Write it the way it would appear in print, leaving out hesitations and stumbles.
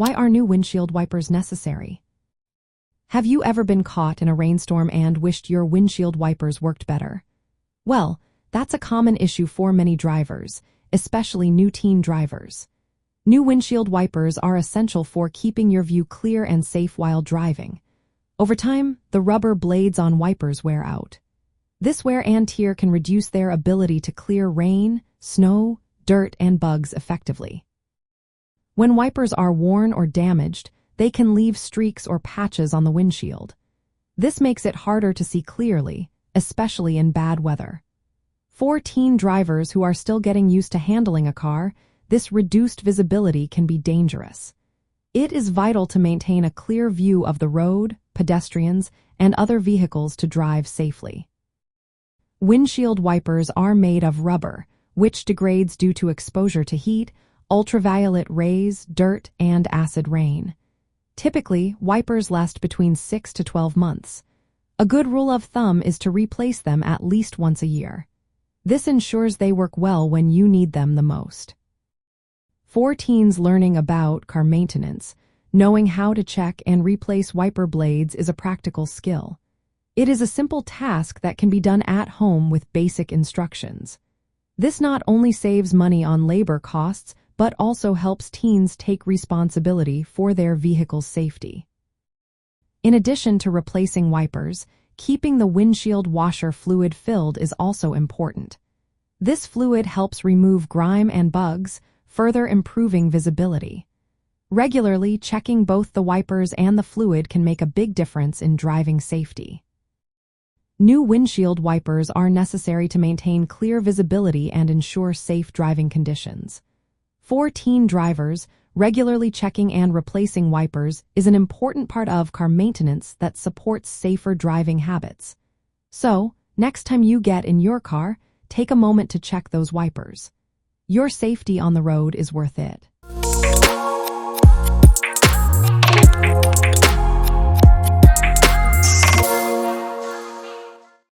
Why are new windshield wipers necessary? Have you ever been caught in a rainstorm and wished your windshield wipers worked better? Well, that's a common issue for many drivers, especially new teen drivers. New windshield wipers are essential for keeping your view clear and safe while driving. Over time, the rubber blades on wipers wear out. This wear and tear can reduce their ability to clear rain, snow, dirt, and bugs effectively. When wipers are worn or damaged, they can leave streaks or patches on the windshield. This makes it harder to see clearly, especially in bad weather. For teen drivers who are still getting used to handling a car, this reduced visibility can be dangerous. It is vital to maintain a clear view of the road, pedestrians, and other vehicles to drive safely. Windshield wipers are made of rubber, which degrades due to exposure to heat, ultraviolet rays, dirt, and acid rain. Typically, wipers last between 6 to 12 months. A good rule of thumb is to replace them at least once a year. This ensures they work well when you need them the most. For teens learning about car maintenance, knowing how to check and replace wiper blades is a practical skill. It is a simple task that can be done at home with basic instructions. This not only saves money on labor costs, but also helps teens take responsibility for their vehicle's safety. In addition to replacing wipers, keeping the windshield washer fluid filled is also important. This fluid helps remove grime and bugs, further improving visibility. Regularly checking both the wipers and the fluid can make a big difference in driving safety. New windshield wipers are necessary to maintain clear visibility and ensure safe driving conditions. For teen drivers, regularly checking and replacing wipers is an important part of car maintenance that supports safer driving habits. So, next time you get in your car, take a moment to check those wipers. Your safety on the road is worth it.